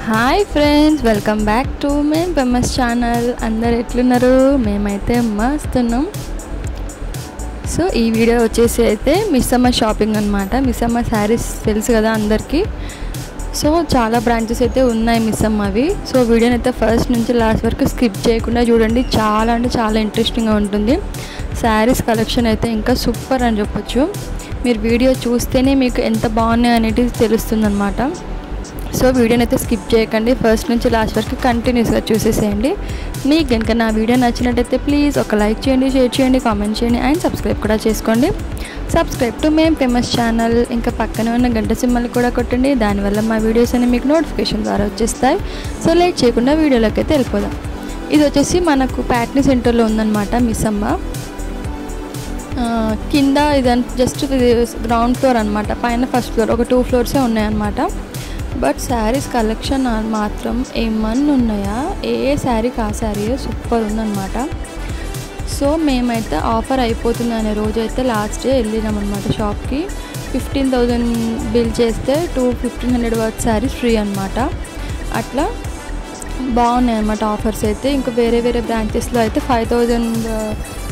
Hi friends, welcome back to మేం famous channel. అందరు ఎట్లున్నారు? మేమైతే మస్తున్నాం. సో ఈ వీడియో వచ్చేసి అయితే మిస్సమ్మ షాపింగ్ అనమాట. మిస్సమ్మ శారీస్ తెలుసు కదా అందరికీ. సో చాలా బ్రాంచెస్ అయితే ఉన్నాయి మిస్సమ్మవి. సో వీడియోని అయితే ఫస్ట్ నుంచి లాస్ట్ వరకు స్కిప్ చేయకుండా చూడండి. చాలా అంటే చాలా ఇంట్రెస్టింగ్గా ఉంటుంది. శారీస్ కలెక్షన్ అయితే ఇంకా సూపర్ అని చెప్పొచ్చు. మీరు వీడియో చూస్తేనే మీకు ఎంత బాగున్నాయి అనేది తెలుస్తుంది అనమాట. సో వీడియోని అయితే స్కిప్ చేయకండి, ఫస్ట్ నుంచి లాస్ట్ వరకు కంటిన్యూస్గా చూసేసేయండి. మీకు కనుక నా వీడియో నచ్చినట్టయితే ప్లీజ్ ఒక లైక్ చేయండి, షేర్ చేయండి, కామెంట్ చేయండి అండ్ సబ్స్క్రైబ్ కూడా చేసుకోండి. సబ్స్క్రైబ్ టు మేం ఫేమస్ ఛానల్. ఇంకా పక్కనే ఉన్న గంట సింబల్ కూడా కొట్టండి. దానివల్ల మా వీడియోస్ అన్ని మీకు నోటిఫికేషన్ ద్వారా వచ్చేస్తాయి. సో లేట్ చేయకుండా వీడియోలోకి అయితే వెళ్ళిపోదాం. ఇది వచ్చేసి మనకు ప్యాట్నీ సెంటర్లో ఉందన్నమాట మిస్సమ్మ. కింద ఇదంతా జస్ట్ గ్రౌండ్ ఫ్లోర్ అనమాట. పైన ఫస్ట్ ఫ్లోర్, ఒక 2 ఫ్లోర్సే ఉన్నాయన్నమాట. బట్ శారీస్ కలెక్షన్ మాత్రం ఏమన్నా ఉన్నాయా, ఏ శారీకి ఆ శారీ సూపర్ ఉందన్నమాట. సో మేమైతే ఆఫర్ అయిపోతుంది అనే రోజు అయితే లాస్ట్ డే వెళ్ళినాం అనమాట షాప్కి. 15,000 బిల్ చేస్తే 1500 వర్త్ శారీస్ ఫ్రీ అనమాట. అట్లా బాగున్నాయి అన్నమాట ఆఫర్స్ అయితే. ఇంకా వేరే వేరే బ్రాంచెస్లో అయితే 5,000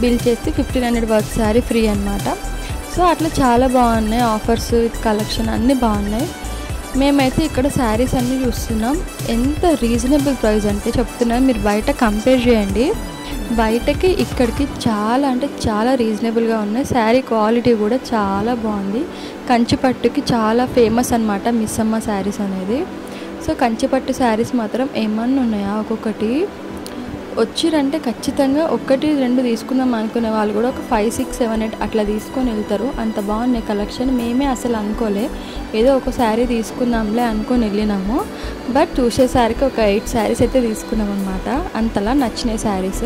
బిల్ చేస్తే 1500 వర్త్ శారీ ఫ్రీ అనమాట. సో అట్లా చాలా బాగున్నాయి ఆఫర్స్, కలెక్షన్ అన్నీ బాగున్నాయి. మేమైతే ఇక్కడ శారీస్ అన్నీ చూస్తున్నాం. ఎంత రీజనబుల్ ప్రైస్ అంటే చెప్తున్నాం, మీరు బయట కంపేర్ చేయండి. బయటకి ఇక్కడికి చాలా అంటే చాలా రీజనబుల్గా ఉన్నాయి. శారీ క్వాలిటీ కూడా చాలా బాగుంది. కంచిపట్టుకి చాలా ఫేమస్ అనమాట మిస్సమ్మ శారీస్ అనేది. సో కంచిపట్టు శారీస్ మాత్రం ఏమన్నా ఉన్నాయా, ఒక్కొక్కటి వచ్చిరంటే ఖచ్చితంగా 1-2 తీసుకుందాం అనుకునే వాళ్ళు కూడా ఒక 5, 6, 7, 8 అట్లా తీసుకొని వెళ్తారు. అంత బాగున్నాయి కలెక్షన్. మేమే అసలు అనుకోలే, ఏదో ఒక శారీ తీసుకుందాంలే అనుకొని వెళ్ళినాము. బట్ చూసేసరికి ఒక 8 శారీస్ అయితే తీసుకున్నాం అనమాట. అంతలా నచ్చినాయి శారీస్.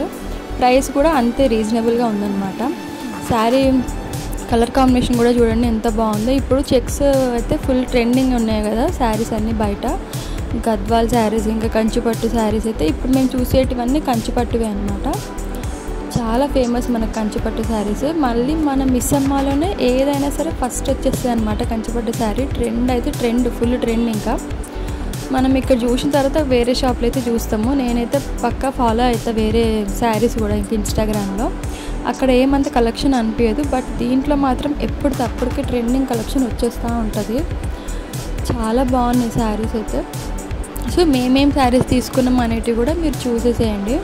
ప్రైస్ కూడా అంతే రీజనబుల్గా ఉందన్నమాట. శారీ కలర్ కాంబినేషన్ కూడా చూడండి ఎంత బాగుందో. ఇప్పుడు చెక్స్ అయితే ఫుల్ ట్రెండింగ్ ఉన్నాయి కదా శారీస్ అన్నీ బయట. గద్వాల్ శారీస్, ఇంకా కంచిపట్టు శారీస్ అయితే ఇప్పుడు మేము చూసేటివన్నీ కంచిపట్టువే అనమాట. చాలా ఫేమస్ మనకు కంచిపట్టు శారీస్. మళ్ళీ మన మిస్సమ్మలోనే ఏదైనా సరే ఫస్ట్ వచ్చేస్తుంది అనమాట కంచిపట్టు శారీ. ట్రెండ్ అయితే ఫుల్ ట్రెండ్. ఇంకా మనం ఇక్కడ చూసిన తర్వాత వేరే షాప్లో అయితే చూస్తాము. నేనైతే పక్కా ఫాలో అవుతా వేరే శారీస్ కూడా ఇంకా ఇన్స్టాగ్రామ్లో. అక్కడ ఏమంత కలెక్షన్ అనిపించదు, బట్ దీంట్లో మాత్రం ఎప్పటికప్పటికి ట్రెండింగ్ కలెక్షన్ వచ్చేస్తూ ఉంటుంది. చాలా బాగున్నాయి శారీస్ అయితే. సో మేమేం శారీస్ తీసుకున్నాం అనేటివి కూడా మీరు చూసేసేయండి.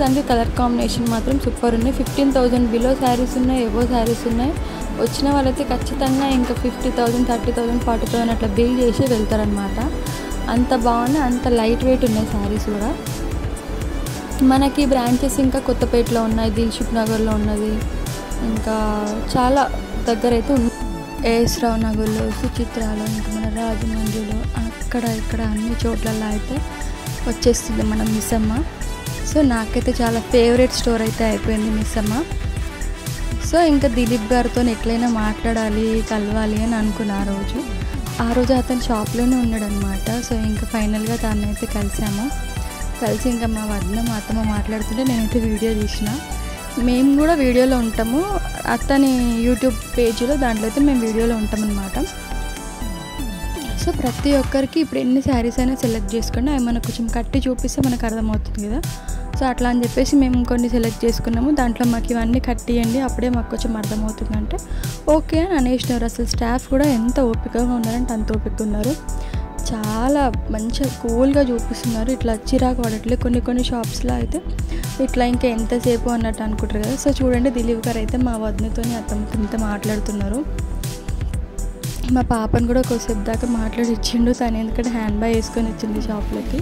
దానికి కలర్ కాంబినేషన్ మాత్రం సూపర్ ఉన్నాయి. 15,000 బిలో శారీస్ ఉన్నాయి, ఏవో శారీస్ ఉన్నాయి. వచ్చిన వాళ్ళైతే ఖచ్చితంగా ఇంకా 50,000, 30,000, 40,000 అట్లా బిల్ చేసి వెళ్తారనమాట. అంత బాగున్నాయి, అంత లైట్ వెయిట్ ఉన్నాయి శారీస్ కూడా. మనకి బ్రాంచెస్ ఇంకా కొత్తపేటలో ఉన్నాయి, దిల్షుక్ నగర్లో ఉన్నది, ఇంకా చాలా దగ్గర అయితే ఉంది. ఏఎస్రావు నగర్లో, సుచిత్రాలో, ఇంకా మన రాజమండ్రిలో, ఇక్కడ అన్ని చోట్లలో అయితే వచ్చేస్తుంది మన మిస్సమ్మ. సో నాకైతే చాలా ఫేవరెట్ స్టోర్ అయితే అయిపోయింది మిస్సమ్మ. సో ఇంకా దిలీప్ గారితో ఎట్లయినా మాట్లాడాలి, కలవాలి అని అనుకున్నా ఆ రోజు అతను షాప్లోనే ఉన్నాడనమాట. సో ఇంకా ఫైనల్గా దాన్ని అయితే కలిసి ఇంకా మా వదిన మా అత్తమ్మ మాట్లాడుతుంటే నేనైతే వీడియో తీసిన. మేము కూడా వీడియోలో ఉంటాము, అతని యూట్యూబ్ పేజీలో దాంట్లో అయితే మేము వీడియోలో ఉంటామన్నమాట. సో ప్రతి ఒక్కరికి ఇప్పుడు ఎన్ని శారీస్ అయినా సెలెక్ట్ చేసుకోండి, అవి మనకు కొంచెం కట్టి చూపిస్తే మనకు అర్థమవుతుంది కదా. సో అట్లా అని చెప్పేసి మేము కొన్ని సెలెక్ట్ చేసుకున్నాము. దాంట్లో మాకు ఇవన్నీ కట్టియండి, అప్పుడే మాకు కొంచెం అర్థమవుతుందంటే ఓకే అని అనేసినారు. అసలు స్టాఫ్ కూడా ఎంత ఓపికగా ఉన్నారంటే అంత ఓపిక ఉన్నారు. చాలా మంచిగా కూల్గా చూపిస్తున్నారు. ఇట్లా చిరాకు పడట్లేదు. కొన్ని షాప్స్లో అయితే ఇట్లా ఇంకా ఎంతసేపు అన్నట్టు అనుకుంటారు కదా. సో చూడండి, దిలీప్ గారు అయితే మా వదినతో అత్తమ్మతో ఇంత మాట్లాడుతున్నారు. మా పాపను కూడా కొద్దిసేపు దాకా మాట్లాడి ఇచ్చిండు తను, ఎందుకంటే హ్యాండ్ బ్యాగ్ వేసుకొని వచ్చింది షాప్లోకి.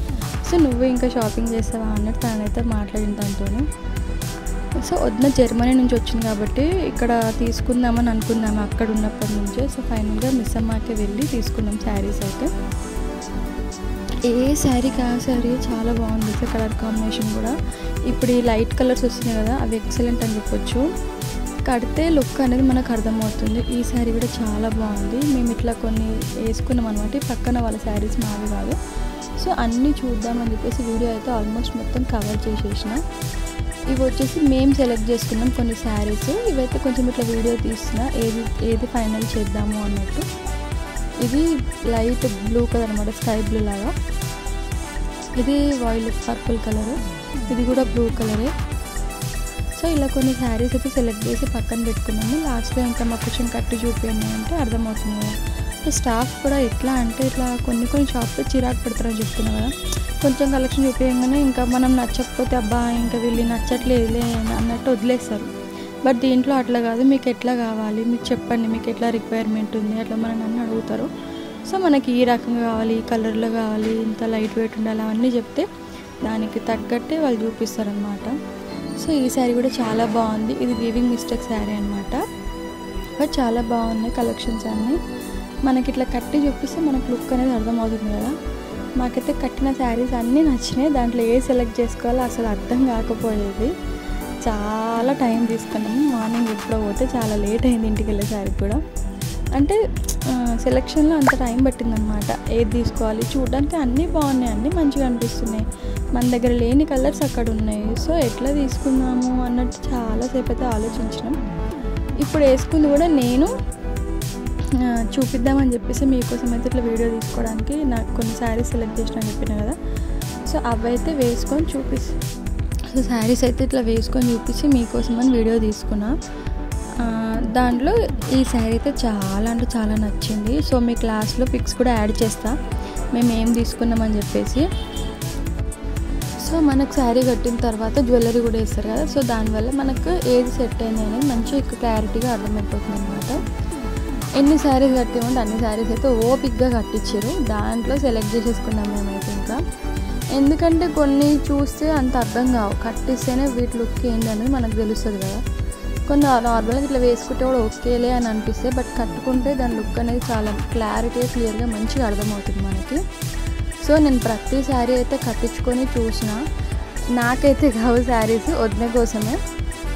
సో నువ్వు ఇంకా షాపింగ్ చేస్తావా అన్నట్టు తనైతే మాట్లాడిన తనతోనే. సో వదిన జర్మనీ నుంచి వచ్చింది కాబట్టి ఇక్కడ తీసుకుందామని అనుకున్నాము అక్కడ ఉన్నప్పటి నుంచే. సో ఫైనల్గా మిస్సమ్మకే వెళ్ళి తీసుకున్నాం శారీస్ అయితే. ఏ శారీకి ఆ శారీ చాలా బాగుంది. సో కలర్ కాంబినేషన్ కూడా ఇప్పుడు ఈ లైట్ కలర్స్ వస్తున్నాయి కదా, అవి ఎక్సలెంట్ అని చెప్పొచ్చు. కడితే లుక్ అనేది మనకు అర్థమవుతుంది. ఈ శారీ కూడా చాలా బాగుంది. మేము ఇట్లా కొన్ని వేసుకున్నాం అనమాట. పక్కన వాళ్ళ శారీస్ మావి కాదు. సో అన్నీ చూద్దామని చెప్పేసి వీడియో అయితే ఆల్మోస్ట్ మొత్తం కవర్ చేసేసిన. ఇవి వచ్చేసి మేము సెలెక్ట్ చేసుకున్నాం కొన్ని శారీస్. ఇవైతే కొంచెం ఇట్లా వీడియో తీస్తున్నా, ఏది ఫైనల్ చేద్దాము అన్నట్టు. ఇది లైట్ బ్లూ కలర్ అనమాట, స్కై బ్లూ లాగా. ఇది వైలెట్ పర్పుల్ కలర్, ఇది కూడా బ్లూ కలరే. సో ఇలా కొన్ని శారీస్ అయితే సెలెక్ట్ చేసి పక్కన పెట్టుకున్నాము. లాస్ట్లో ఇంకా మాకు కొంచెం కట్టి చూపించండి అంటే అర్థమవుతుంది కదా. స్టాఫ్ కూడా ఎట్లా అంటే ఇట్లా కొన్ని షాప్లో చిరాకు పెడతారని చెప్తున్నా కదా. కొంచెం కలెక్షన్ చూపించగానే ఇంకా మనం నచ్చకపోతే అబ్బా ఇంకా వీళ్ళు నచ్చట్లేదులే అన్నట్టు వదిలేస్తారు. బట్ దీంట్లో అట్లా కాదు, మీకు ఎట్లా కావాలి మీకు చెప్పండి, మీకు ఎట్లా రిక్వైర్మెంట్ ఉంది అట్లా మనం అన్నీ అడుగుతారు. సో మనకి ఈ రకంగా కావాలి, ఈ కలర్లో కావాలి, ఇంత లైట్ వెయిట్ ఉండాలి అవన్నీ చెప్తే దానికి తగ్గట్టే వాళ్ళు చూపిస్తారనమాట. సో ఈ శారీ కూడా చాలా బాగుంది. ఇది వీవింగ్ మిస్టేక్ శారీ అనమాట. బట్ చాలా బాగున్నాయి కలెక్షన్స్ అన్నీ. మనకి ఇట్లా కట్టి చూపిస్తే మనకు లుక్ అనేది అర్థమవుతుంది కదా. మాకైతే కట్టిన శారీస్ అన్నీ నచ్చినాయి. దాంట్లో ఏ సెలెక్ట్ చేసుకోవాలో అసలు అర్థం కాకపోయేది. చాలా టైం తీసుకున్నాము. మార్నింగ్ ఎప్పుడో పోతే చాలా లేట్ అయింది ఇంటికి వెళ్ళేసరికి కూడా. అంటే సెలెక్షన్లో అంత టైం పట్టిందనమాట. ఏది తీసుకోవాలి చూడడానికి అన్నీ బాగున్నాయి, అన్నీ మంచిగా అనిపిస్తున్నాయి. మన దగ్గర లేని కలర్స్ అక్కడ ఉన్నాయి. సో ఎట్లా తీసుకుందాము అన్నట్టు చాలాసేపు అయితే ఆలోచించినాం. ఇప్పుడు వేసుకుంది కూడా నేను చూపిద్దామని చెప్పేసి మీకోసం అయితే ఇట్లా వీడియో తీసుకోవడానికి నాకు కొన్ని శారీస్ సెలెక్ట్ చేసిన అని చెప్పిన కదా. సో అవైతే వేసుకొని సో శారీస్ అయితే ఇట్లా వేసుకొని చూపించి మీకోసం అని వీడియో తీసుకున్నా. దాంట్లో ఈ శారీ అయితే చాలా అంటే చాలా నచ్చింది. సో మీ క్లాస్లో పిక్స్ కూడా యాడ్ చేస్తా మేము ఏం తీసుకున్నామని చెప్పేసి. సో మనకు శారీ కట్టిన తర్వాత జ్యువెలరీ కూడా వేస్తారు కదా. సో దానివల్ల మనకు ఏది సెట్ అయింది అనేది మంచిగా క్లారిటీగా అర్థమైపోతుంది అనమాట. ఎన్ని శారీస్ కట్టామంటే అన్ని శారీస్ అయితే ఓపిక్గా కట్టించారు. దాంట్లో సెలెక్ట్ చేసేసుకున్నాం మేమైతే. ఇంకా ఎందుకంటే కొన్ని చూస్తే అంత అర్థం కావు, కట్టిస్తేనే వీటి లుక్ ఏంటి అనేది మనకు తెలుస్తుంది కదా. కొన్ని నార్మల్గా ఇట్లా వేసుకుంటే కూడా ఓకేలే అని అనిపిస్తే, బట్ కట్టుకుంటే దాని లుక్ అనేది చాలా క్లారిటీగా క్లియర్గా మంచిగా అర్థమవుతుంది మనకి. సో నేను ప్రతి శారీ అయితే కట్టించుకొని చూసిన. నాకైతే కావు శారీస్ వదిన కోసమే,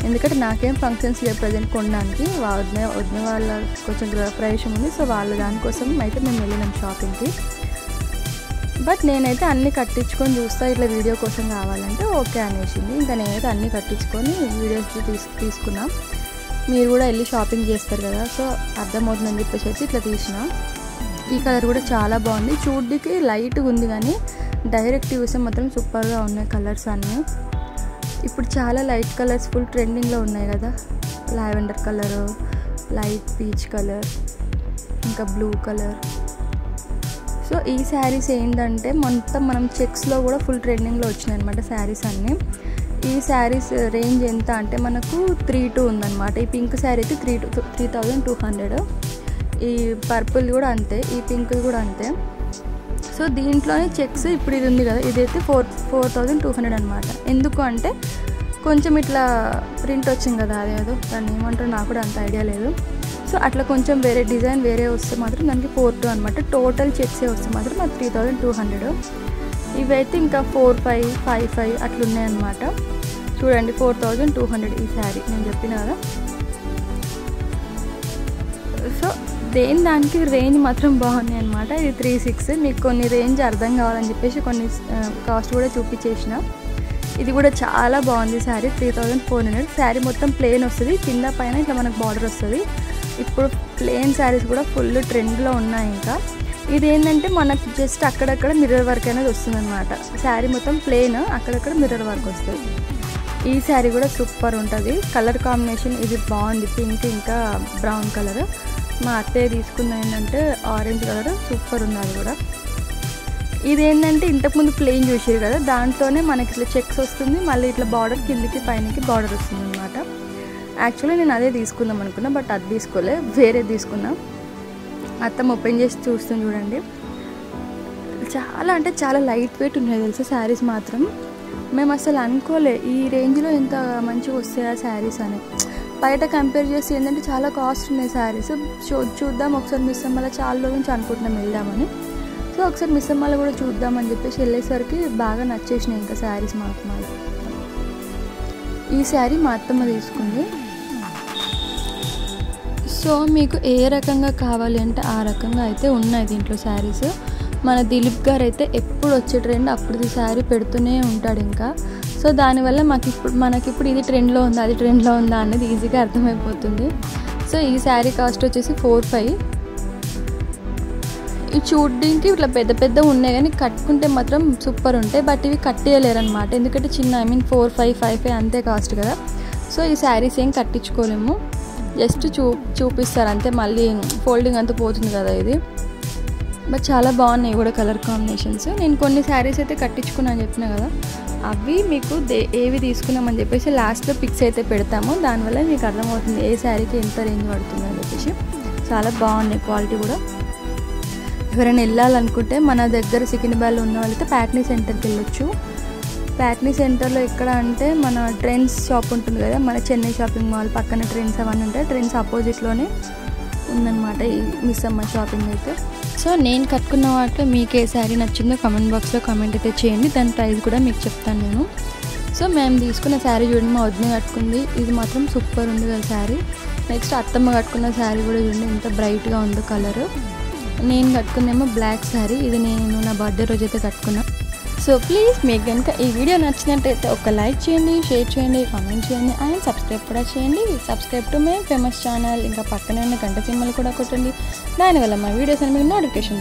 ఎందుకంటే నాకేం ఫంక్షన్స్ లేవు ప్రజెంట్ కొనడానికి. వదిన వాళ్ళ కొంచెం గృహప్రవేశం ఉంది. సో వాళ్ళ దానికోసం అయితే మేము వెళ్ళినాం షాపింగ్కి. బట్ నేనైతే అన్నీ కట్టించుకొని చూస్తా, ఇట్లా వీడియో కోసం కావాలంటే ఓకే అనేసింది. ఇంకా నేనైతే అన్నీ కట్టించుకొని వీడియోస్ తీసుకున్నా. మీరు కూడా వెళ్ళి షాపింగ్ చేస్తారు కదా, సో అర్థమవుతుందని చెప్పేసి అయితే ఇట్లా తీసిన. ఈ కలర్ కూడా చాలా బాగుంది. చూడ్డానికి లైట్గా ఉంది కానీ డైరెక్ట్ చూస్తే మాత్రం సూపర్గా ఉన్నాయి కలర్స్ అన్నీ. ఇప్పుడు చాలా లైట్ కలర్స్ ఫుల్ ట్రెండింగ్లో ఉన్నాయి కదా. Lavender colour, light peach colour, ఇంకా బ్లూ కలర్. సో ఈ శారీస్ ఏంటంటే మొత్తం మనం చెక్స్లో కూడా ఫుల్ ట్రెండింగ్లో వచ్చినాయి అనమాట శారీస్ అన్నీ. ఈ శారీస్ రేంజ్ ఎంత అంటే మనకు 3,200 ఉందన్నమాట. ఈ పింక్ శారీ అయితే 3,200. ఈ పర్పుల్ కూడా అంతే, ఈ పింక్ కూడా అంతే. సో దీంట్లోనే చెక్స్ ఇప్పుడు ఇది ఉంది కదా, ఇదైతే 4,200 అనమాట. ఎందుకు అంటే కొంచెం ఇట్లా ప్రింట్ వచ్చింది కదా, అదేదో దాన్ని ఏమంటారో నాకు కూడా అంత ఐడియా లేదు. సో అట్లా కొంచెం వేరే డిజైన్ వేరే వస్తే మాత్రం దానికి 4,200 అనమాట. టోటల్ చెక్సే వస్తే మాత్రం అది 3,200. ఇవైతే ఇంకా 4,500, 5,500 అట్లా ఉన్నాయన్నమాట. చూడండి 4,200 ఈ శారీ నేను చెప్పిన కదా. సో దానికి రేంజ్ మాత్రం బాగున్నాయి అనమాట. ఇది 3,600. మీకు కొన్ని రేంజ్ అర్థం కావాలని చెప్పేసి కొన్ని కాస్ట్ కూడా చూపించేసిన. ఇది కూడా చాలా బాగుంది శారీ. 3,400. శారీ మొత్తం ప్లెయిన్ వస్తుంది, కింద పైన ఇట్లా మనకు బార్డర్ వస్తుంది. ఇప్పుడు ప్లెయిన్ శారీస్ కూడా ఫుల్ ట్రెండ్లో ఉన్నాయి. ఇంకా ఇది ఏంటంటే మనకు జస్ట్ అక్కడక్కడ మిర్రర్ వర్క్ అనేది వస్తుంది అనమాట. శారీ మొత్తం ప్లెయిన్, అక్కడక్కడ మిర్రర్ వర్క్ వస్తుంది. ఈ శారీ కూడా సూపర్ ఉంటుంది. కలర్ కాంబినేషన్ ఇది బాగుంది, పింక్ ఇంకా బ్రౌన్ కలర్. మా అత్తయ్య తీసుకున్న ఏంటంటే ఆరెంజ్ కలర్, సూపర్ ఉంది అది కూడా. ఇదేంటంటే ఇంతకుముందు ప్లెయిన్ చూసారు కదా, దాంట్లోనే మనకి ఇట్లా చెక్స్ వస్తుంది, మళ్ళీ ఇట్లా బార్డర్ కిందికి పైనకి బార్డర్ వస్తుంది అనమాట. యాక్చువల్లీ నేను అదే తీసుకుందాం అనుకున్నా, బట్ అది తీసుకోలే, వేరే తీసుకున్నా. అత్తమ్మ ఓపెన్ చేసి చూస్తుంది చూడండి. చాలా అంటే చాలా లైట్ వెయిట్ ఉన్నాయి తెలుసా శారీస్ మాత్రం. మేము అసలు అనుకోలే ఈ రేంజ్లో ఎంత మంచిగా వస్తాయి ఆ శారీస్ అని. బయట కంపేర్ చేసి ఏంటంటే చాలా కాస్ట్ ఉన్నాయి శారీస్. చూద్దాం ఒకసారి మిస్సమ్మల చాలా రోజుల నుంచి అనుకుంటున్నాం వెళ్దామని. సో ఒకసారి మిస్సమ్మల కూడా చూద్దామని చెప్పేసి వెళ్ళేసరికి బాగా నచ్చేసినాయి ఇంకా శారీస్ మాకు. ఈ శారీ మా అత్తమ్మ తీసుకుంది. సో మీకు ఏ రకంగా కావాలి అంటే ఆ రకంగా అయితే ఉన్నాయి దీంట్లో శారీస్. మన దిలీప్ గారు అయితే ఎప్పుడు వచ్చే ట్రెండ్ అప్పుడు శారీ పెడుతూనే ఉంటాడు ఇంకా. సో దానివల్ల మనకిప్పుడు ఇది ట్రెండ్లో ఉందా అది ట్రెండ్లో ఉందా అనేది ఈజీగా అర్థమైపోతుంది. సో ఈ శారీ కాస్ట్ వచ్చేసి 4,500. ఇవి చూడడానికి ఇట్లా పెద్ద పెద్ద ఉన్నాయి కానీ కట్టుకుంటే మాత్రం సూపర్ ఉంటాయి. బట్ ఇవి కట్టేయలేరు అనమాట, ఎందుకంటే చిన్న 4-5 అంతే కాస్ట్ కదా. సో ఈ శారీస్ ఏం కట్టించుకోలేము, జస్ట్ చూపిస్తారు అంతే, మళ్ళీ ఫోల్డింగ్ అంతా పోతుంది కదా ఇది. బట్ చాలా బాగున్నాయి కూడా కలర్ కాంబినేషన్స్. నేను కొన్ని శారీస్ అయితే కట్టించుకున్నాను చెప్పిన కదా, అవి మీకు ఏవి తీసుకున్నామని చెప్పేసి లాస్ట్లో పిక్స్ అయితే పెడతాము, దానివల్ల మీకు అర్థమవుతుంది ఏ శారీకి ఎంత రేంజ్ పడుతుంది అని చెప్పేసి. చాలా బాగున్నాయి క్వాలిటీ కూడా. ఎవరైనా వెళ్ళాలనుకుంటే మన దగ్గర సికింద్రాబాద్లో ఉన్న వాళ్ళైతే ప్యాట్నీ సెంటర్కి వెళ్ళొచ్చు. ప్యాట్నీ సెంటర్లో ఎక్కడ అంటే మన ట్రెండ్స్ షాప్ ఉంటుంది కదా, మన చెన్నై షాపింగ్ మాల్ పక్కన ట్రెండ్స్ అవన్నీ ఉంటాయి, ట్రెండ్స్ ఆపోజిట్లోనే ఉందన్నమాట ఈ మిస్ అమ్మ షాపింగ్ అయితే. సో నేను కట్టుకున్న వాటిలో మీకు ఏ శారీ నచ్చిందో కామెంట్ బాక్స్లో కామెంట్ అయితే చేయండి, దాని ప్రైస్ కూడా మీకు చెప్తాను నేను. సో మేము తీసుకున్న శారీ చూడండి, మా వదిన కట్టుకుంది, ఇది మాత్రం సూపర్ ఉంది కదా శారీ. నెక్స్ట్ అత్తమ్మ కట్టుకున్న శారీ కూడా చూడండి ఎంత బ్రైట్గా ఉందో కలర్. నేను కట్టుకునేమో బ్లాక్ శారీ, ఇది నేను నా బర్త్డే రోజు అయితే కట్టుకున్నా. సో ప్లీజ్ మీకు కనుక ఈ వీడియో నచ్చినట్టయితే ఒక లైక్ చేయండి, షేర్ చేయండి, కామెంట్ చేయండి అండ్ సబ్స్క్రైబ్ కూడా చేయండి. Subscribe to my famous channel. ఇంకా పక్కనే ఉన్న గంట సింబల్ కూడా కొట్టండి, దానివల్ల మా వీడియోస్ అని మీకు నోటిఫికేషన్